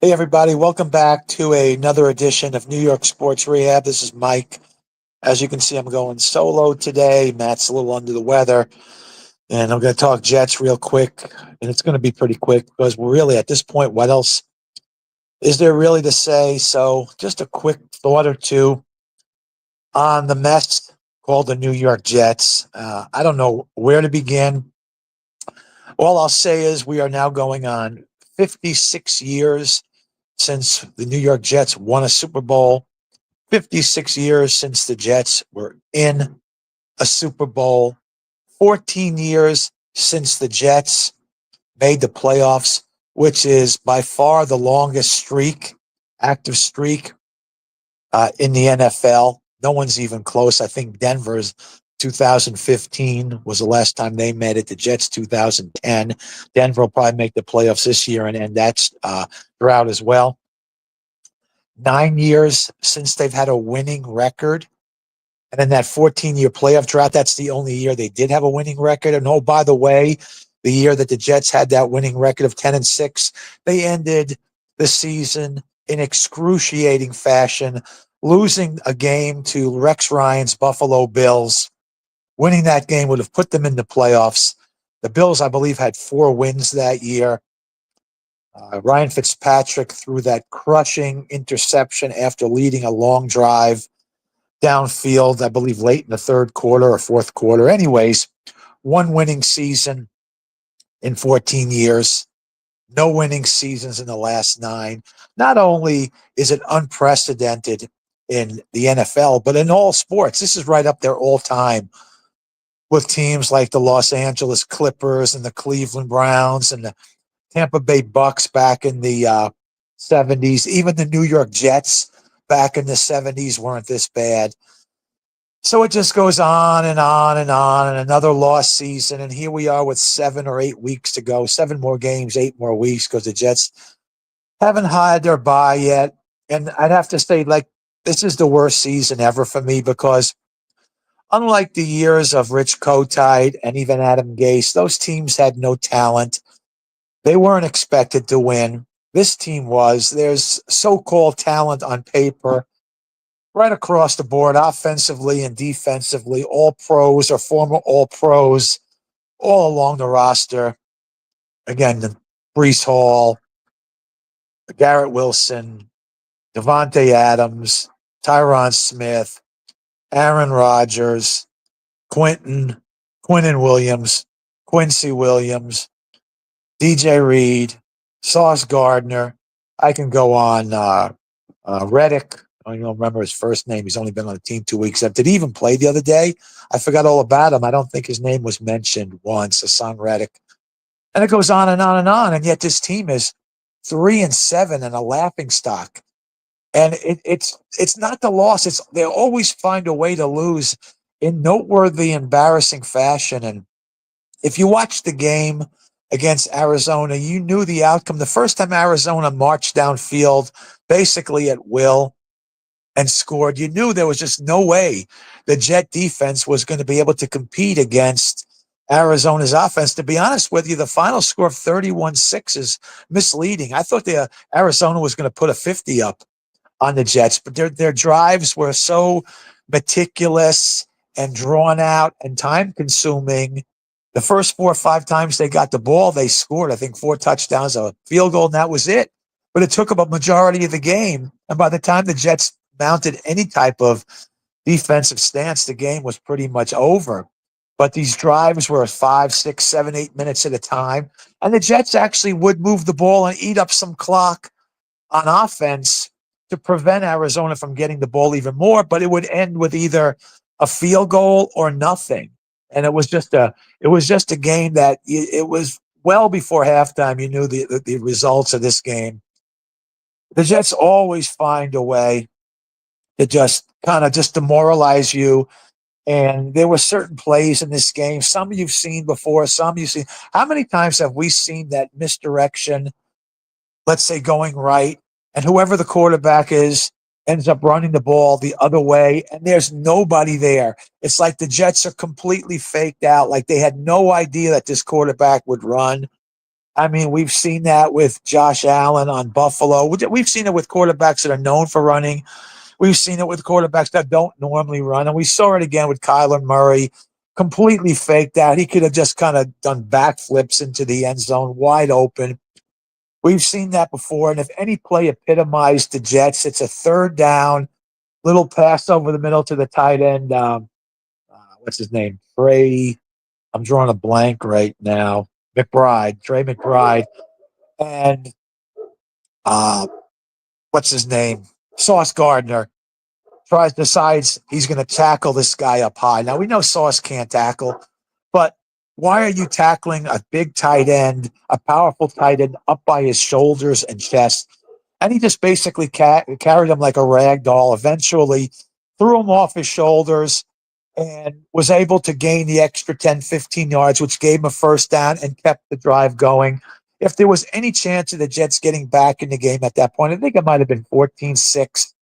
Hey, everybody. Welcome back to another edition of New York Sports Rehab. This is Mike. As you can see, I'm going solo today. Matt's a little under the weather, and I'm going to talk Jets real quick. And it's going to be pretty quick because we're really at this point, what else is there really to say? So, just a quick thought or two on the mess called the New York Jets. I don't know where to begin. All I'll say is we are now going on 56 years since the New York Jets won a Super Bowl, 56 years since the Jets were in a Super Bowl, 14 years since the Jets made the playoffs, which is by far the longest streak, active streak in the NFL. No one's even close. I think Denver's 2015 was the last time they met it. The Jets 2010. Denver will probably make the playoffs this year and end that drought as well. 9 years since they've had a winning record. And in that 14-year playoff drought, that's the only year they did have a winning record. And oh, by the way, the year that the Jets had that winning record of 10-6, they ended the season in excruciating fashion, losing a game to Rex Ryan's Buffalo Bills. Winning that game would have put them in the playoffs. The Bills, I believe, had 4 wins that year. Ryan Fitzpatrick threw that crushing interception after leading a long drive downfield, I believe late in the third quarter or fourth quarter. Anyways, one winning season in 14 years, no winning seasons in the last 9. Not only is it unprecedented in the NFL, but in all sports. This is right up there all time with teams like the Los Angeles Clippers and the Cleveland Browns and the Tampa Bay Bucks back in the 70s. Even the New York Jets back in the 70s weren't this bad. So it just goes on and on and on, and another lost season. And here we are with 7 or 8 weeks to go, 7 more games, 8 more weeks, because the Jets haven't had their bye yet. And I'd have to say, like, this is the worst season ever for me because unlike the years of Rich Kotite and even Adam Gase, those teams had no talent. They weren't expected to win. This team was. There's so-called talent on paper right across the board, offensively and defensively, all pros or former all pros all along the roster. Again, the Breece Hall, Garrett Wilson, Devontae Adams, Tyron Smith, Aaron Rodgers, Quinnen Williams, Quincy Williams, DJ Reed, Sauce Gardner. I can go on. Reddick. I don't remember his first name. He's only been on the team 2 weeks. Did he even play the other day? I forgot all about him. I don't think his name was mentioned once, Hassan Reddick. And it goes on and on and on. And yet this team is 3-7 and a laughing stock. And it's not the loss. It's they always find a way to lose in noteworthy, embarrassing fashion. And if you watch the game against Arizona, you knew the outcome. The first time Arizona marched downfield, basically at will, and scored, you knew there was just no way the Jet defense was going to be able to compete against Arizona's offense. To be honest with you, the final score of 31-6 is misleading. I thought Arizona was going to put a 50 up on the Jets, but their drives were so meticulous and drawn out and time consuming. The first 4 or 5 times they got the ball, they scored, I think, 4 touchdowns, a field goal, and that was it. But it took up a majority of the game. And by the time the Jets mounted any type of defensive stance, the game was pretty much over. But these drives were 5, 6, 7, 8 minutes at a time. And the Jets actually would move the ball and eat up some clock on offense to prevent Arizona from getting the ball even more. But it would end with either a field goal or nothing. And it was just a game that it was well before halftime. You knew the results of this game. The Jets always find a way to just kind of just demoralize you. And there were certain plays in this game. Some you've seen before, some you've seen. How many times have we seen that misdirection, let's say going right, and whoever the quarterback is ends up running the ball the other way, and there's nobody there. It's like the Jets are completely faked out, like they had no idea that this quarterback would run. I mean, we've seen that with Josh Allen on Buffalo. We've seen it with quarterbacks that are known for running. We've seen it with quarterbacks that don't normally run. And we saw it again with Kyler Murray, completely faked out. He could have just kind of done backflips into the end zone, wide open. We've seen that before. And if any play epitomized the Jets, it's a third down, little pass over the middle to the tight end. What's his name? Trey. I'm drawing a blank right now. Trey McBride. And what's his name? Sauce Gardner decides he's going to tackle this guy up high. Now we know Sauce can't tackle, but why are you tackling a big tight end, a powerful tight end, up by his shoulders and chest? And he just basically carried him like a rag doll. Eventually, threw him off his shoulders and was able to gain the extra 10, 15 yards, which gave him a first down and kept the drive going. If there was any chance of the Jets getting back in the game at that point, I think it might have been 14-6.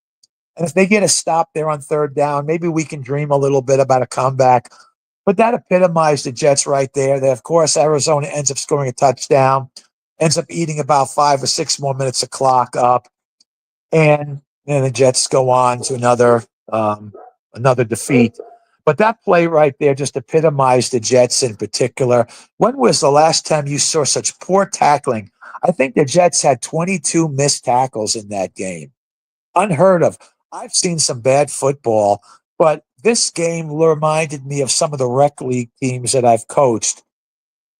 And if they get a stop there on third down, maybe we can dream a little bit about a comeback. But that epitomized the Jets right there. Of course, Arizona ends up scoring a touchdown, ends up eating about 5 or 6 more minutes of clock up. And then the Jets go on to another defeat. But that play right there just epitomized the Jets in particular. When was the last time you saw such poor tackling? I think the Jets had 22 missed tackles in that game. Unheard of. I've seen some bad football, but this game reminded me of some of the rec league teams that I've coached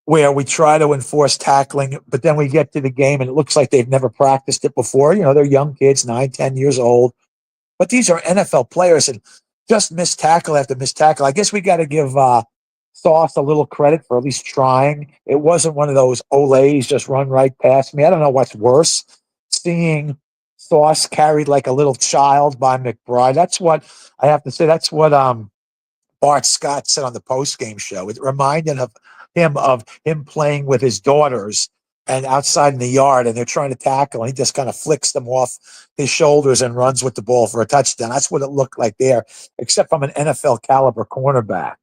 where we try to enforce tackling, but then we get to the game and it looks like they've never practiced it before. You know, they're young kids, 9, 10 years old, but these are NFL players and just missed tackle after missed tackle. I guess we got to give Sauce a little credit for at least trying. It wasn't one of those Olays just run right past me. I don't know what's worse, seeing Sauce carried like a little child by McBride. That's what I have to say. That's what Bart Scott said on the post-game show. It reminded him of him playing with his daughters and outside in the yard, and they're trying to tackle, and he just kind of flicks them off his shoulders and runs with the ball for a touchdown. That's what it looked like there, except from an NFL caliber cornerback.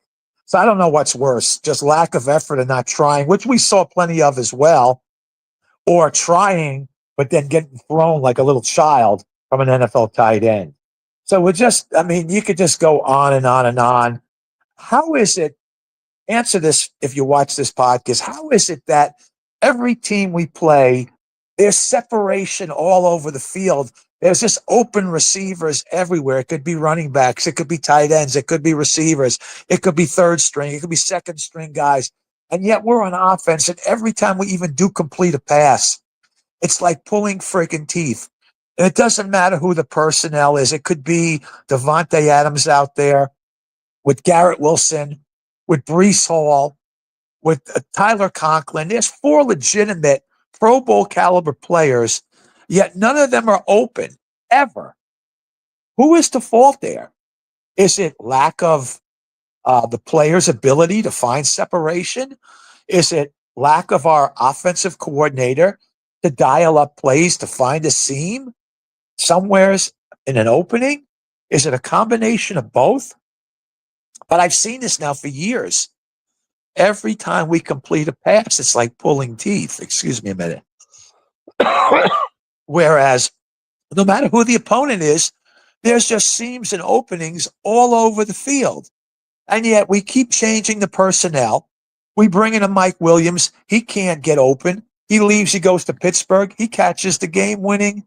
So I don't know what's worse, just lack of effort and not trying, which we saw plenty of as well, or trying but then getting thrown like a little child from an NFL tight end. So you could just go on and on and on. How is it, answer this if you watch this podcast, how is it that every team we play, there's separation all over the field? There's just open receivers everywhere. It could be running backs. It could be tight ends. It could be receivers. It could be third string. It could be second string guys. And yet we're on offense, and every time we even do complete a pass, it's like pulling freaking teeth. And it doesn't matter who the personnel is. It could be Davante Adams out there with Garrett Wilson, with Breece Hall, with Tyler Conklin. There's 4 legitimate Pro Bowl caliber players, yet none of them are open, ever. Who is to fault there? Is it lack of the player's ability to find separation? Is it lack of our offensive coordinator to dial up plays to find a seam somewheres in an opening? Is it a combination of both? But I've seen this now for years. Every time we complete a pass, it's like pulling teeth. Excuse me a minute. Whereas no matter who the opponent is, there's just seams and openings all over the field. And yet we keep changing the personnel. We bring in a Mike Williams. He can't get open. He leaves. He goes to Pittsburgh. He catches the game-winning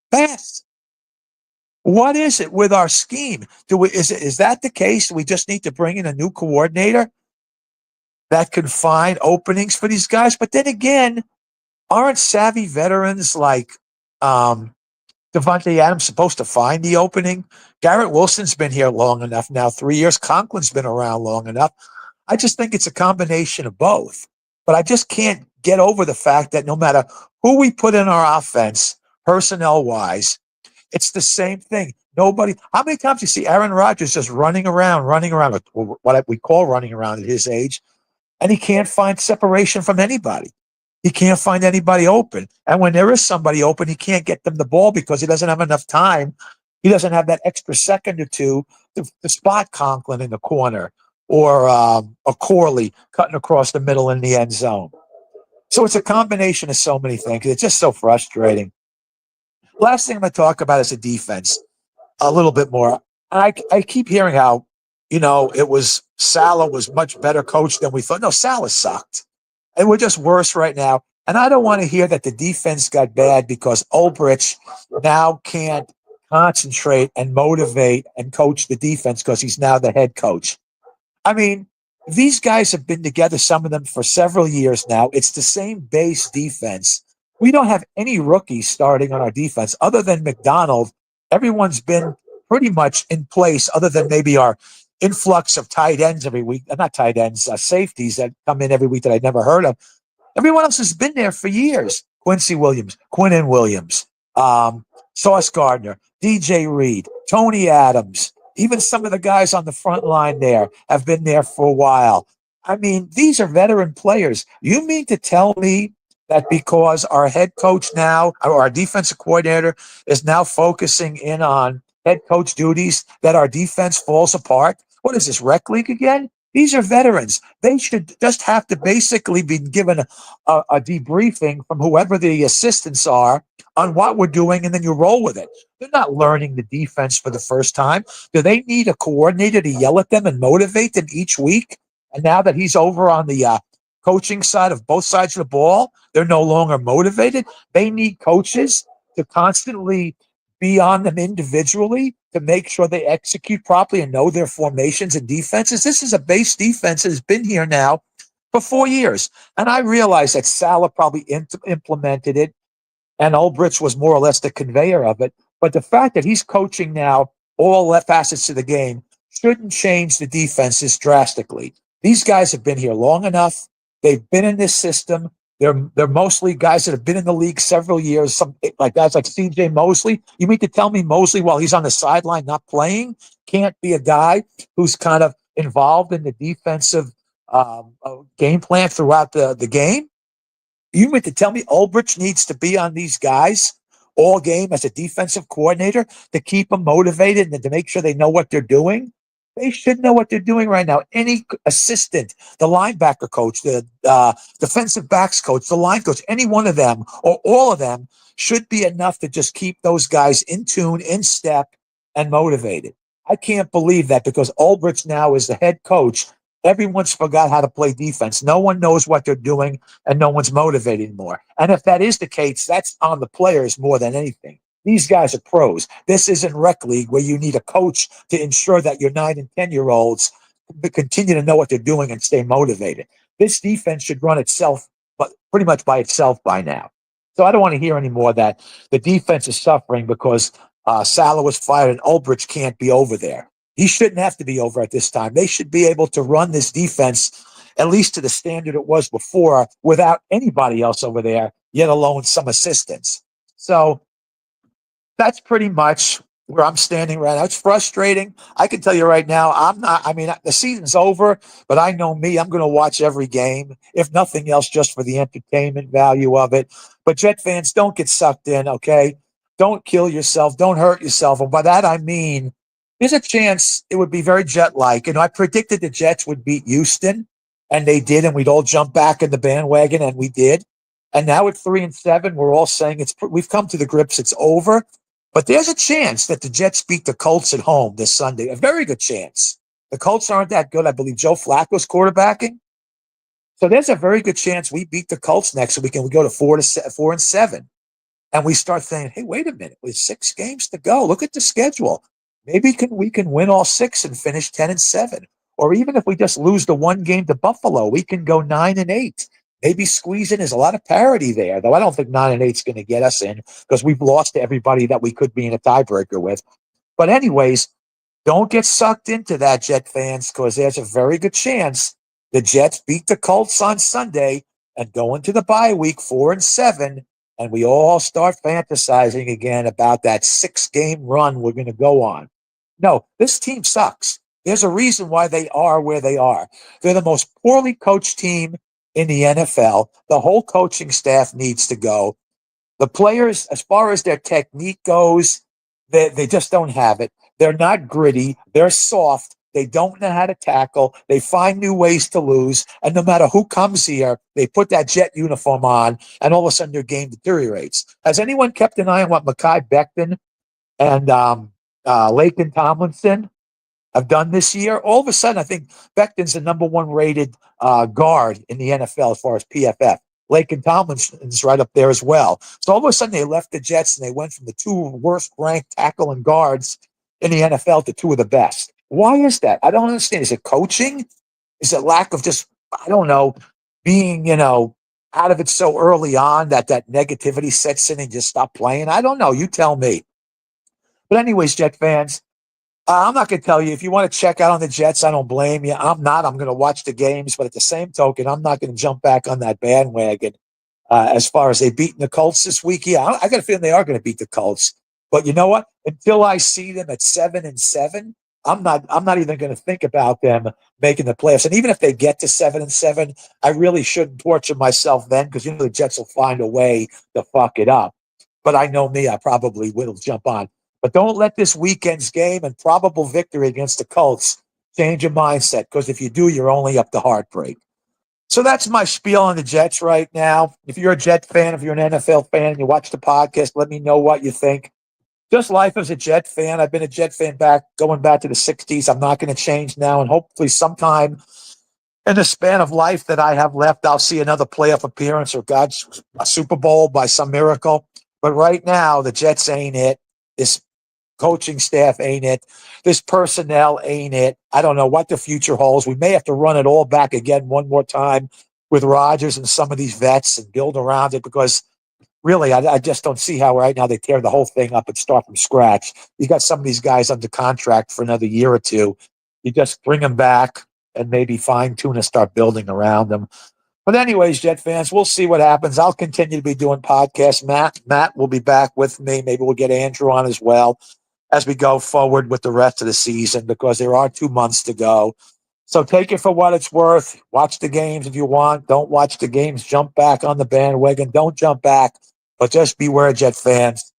pass. What is it with our scheme? Is that the case? We just need to bring in a new coordinator that can find openings for these guys. But then again, aren't savvy veterans like Davante Adams supposed to find the opening? Garrett Wilson's been here long enough now, 3 years. Conklin's been around long enough. I just think it's a combination of both. But I just can't get over the fact that no matter who we put in our offense, personnel-wise, it's the same thing. Nobody. How many times do you see Aaron Rodgers just running around, what we call running around at his age, and he can't find separation from anybody. He can't find anybody open. And when there is somebody open, he can't get them the ball because he doesn't have enough time. He doesn't have that extra second or two to spot Conklin in the corner or a Corley cutting across the middle in the end zone. So it's a combination of so many things. It's just so frustrating. Last thing I'm going to talk about is the defense a little bit more. I keep hearing how, it was Salah was much better coach than we thought. No, Salah sucked. And we're just worse right now. And I don't want to hear that the defense got bad because Ulbrich now can't concentrate and motivate and coach the defense because he's now the head coach. I mean, these guys have been together, some of them for several years now. It's the same base defense. We don't have any rookies starting on our defense other than McDonald. Everyone's been pretty much in place other than maybe our influx of tight ends every week. Not tight ends, safeties that come in every week that I'd never heard of. Everyone else has been there for years. Quincy Williams, Quinnen Williams, Sauce Gardner, DJ Reed, Tony Adams, even some of the guys on the front line there have been there for a while. I mean, these are veteran players. You mean to tell me that because our head coach now, or our defensive coordinator, is now focusing in on head coach duties, that our defense falls apart? What is this, rec league again? These are veterans. They should just have to basically be given a debriefing from whoever the assistants are on what we're doing, and then you roll with it. They're not learning the defense for the first time. Do they need a coordinator to yell at them and motivate them each week? And now that he's over on the coaching side of both sides of the ball, they're no longer motivated. They need coaches to constantly be on them individually to make sure they execute properly and know their formations and defenses. This is a base defense that has been here now for 4 years. And I realize that Salah probably implemented it and Ulbrich was more or less the conveyor of it. But the fact that he's coaching now all facets of the game shouldn't change the defenses drastically. These guys have been here long enough. They've been in this system. They're mostly guys that have been in the league several years. Some like guys like C.J. Mosley. You mean to tell me Mosley, while he's on the sideline not playing, can't be a guy who's kind of involved in the defensive game plan throughout the game? You mean to tell me Ulbrich needs to be on these guys all game as a defensive coordinator to keep them motivated and to make sure they know what they're doing? They should know what they're doing right now. Any assistant, the linebacker coach, the defensive backs coach, the line coach, any one of them or all of them should be enough to just keep those guys in tune, in step, and motivated. I can't believe that because Ulbrich now is the head coach. Everyone's forgot how to play defense. No one knows what they're doing, and no one's motivated anymore. And if that is the case, that's on the players more than anything. These guys are pros. This isn't rec league where you need a coach to ensure that your 9 and 10-year-olds continue to know what they're doing and stay motivated. This defense should run itself, but pretty much by itself by now. So I don't want to hear anymore that the defense is suffering because Salah was fired and Ulbrich can't be over there. He shouldn't have to be over at this time. They should be able to run this defense at least to the standard it was before without anybody else over there, yet alone some assistance. So that's pretty much where I'm standing right now. It's frustrating. I can tell you right now, the season's over, but I know me, I'm going to watch every game, if nothing else, just for the entertainment value of it. But Jet fans, don't get sucked in, okay? Don't kill yourself. Don't hurt yourself. And by that, I mean, there's a chance it would be very Jet-like. I predicted the Jets would beat Houston, and they did, and we'd all jump back in the bandwagon, and we did. And now at 3-7, we're all saying we've come to the grips, it's over. But there's a chance that the Jets beat the Colts at home this Sunday. A very good chance. The Colts aren't that good. I believe Joe Flacco's quarterbacking. So there's a very good chance we beat the Colts next week and we go to 4-7. And we start thinking, hey, wait a minute. With 6 games to go, look at the schedule. Maybe we can win all 6 and finish 10-7. Or even if we just lose the 1 game to Buffalo, we can go 9-8. Maybe squeeze in. There's a lot of parity there, though I don't think 9-8 is going to get us in because we've lost to everybody that we could be in a tiebreaker with. But anyways, don't get sucked into that, Jet fans, because there's a very good chance the Jets beat the Colts on Sunday and go into the bye week 4-7, and we all start fantasizing again about that 6-game run we're going to go on. No, this team sucks. There's a reason why they are where they are. They're the most poorly coached team in the NFL. The whole coaching staff needs to go. The players, as far as their technique goes, they just don't have it. They're not gritty. They're soft. They don't know how to tackle. They find new ways to lose. And no matter who comes here, they put that Jet uniform on, and all of a sudden their game deteriorates. Has anyone kept an eye on what Mekhi Becton and Laken Tomlinson have done this year? All of a sudden, I think Becton's the number one rated guard in the NFL as far as PFF. Laken Tomlinson's right up there as well. So all of a sudden, they left the Jets and they went from the two worst ranked tackle and guards in the NFL to two of the best. Why is that? I don't understand. Is it coaching? Is it lack of just, I don't know, being, out of it so early on that negativity sets in and just stop playing? I don't know. You tell me. But anyways, Jet fans, I'm not going to tell you. If you want to check out on the Jets, I don't blame you. I'm not. I'm going to watch the games. But at the same token, I'm not going to jump back on that bandwagon as far as they beating the Colts this week. Yeah, I got a feeling they are going to beat the Colts. But you know what? Until I see them at 7-7, I'm not even going to think about them making the playoffs. And even if they get to 7-7, I really shouldn't torture myself then, because the Jets will find a way to fuck it up. But I know me, I probably will jump on. But don't let this weekend's game and probable victory against the Colts change your mindset, because if you do, you're only up to heartbreak. So that's my spiel on the Jets right now. If you're a Jet fan, if you're an NFL fan and you watch the podcast, let me know what you think. Just life as a Jet fan. I've been a Jet fan going back to the 60s. I'm not going to change now. And hopefully sometime in the span of life that I have left, I'll see another playoff appearance or God's a Super Bowl by some miracle. But right now, the Jets ain't it. This coaching staff ain't it. This personnel ain't it. I don't know what the future holds. We may have to run it all back again one more time with Rodgers and some of these vets and build around it, because really, I just don't see how right now they tear the whole thing up and start from scratch. You got some of these guys under contract for another year or two. You just bring them back and maybe fine-tune and start building around them. But anyways, Jet fans, we'll see what happens. I'll continue to be doing podcasts. Matt will be back with me. Maybe we'll get Andrew on as well as we go forward with the rest of the season, because there are 2 months to go. So take it for what it's worth. Watch the games if you want. Don't watch the games. Jump back on the bandwagon. Don't jump back. But just beware, Jet fans.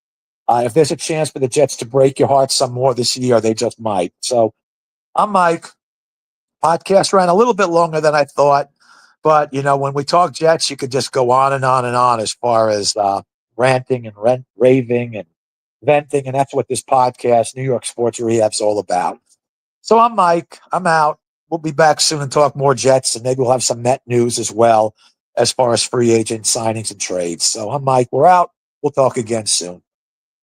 If there's a chance for the Jets to break your heart some more this year, they just might. So I'm Mike. Podcast ran a little bit longer than I thought. But, when we talk Jets, you could just go on and on and on as far as ranting and raving and venting. And that's what this podcast, New York Sports Rehab, is all about. So I'm Mike. I'm out. We'll be back soon and talk more Jets. And maybe we'll have some Met news as well as far as free agent signings and trades. So I'm Mike. We're out. We'll talk again soon.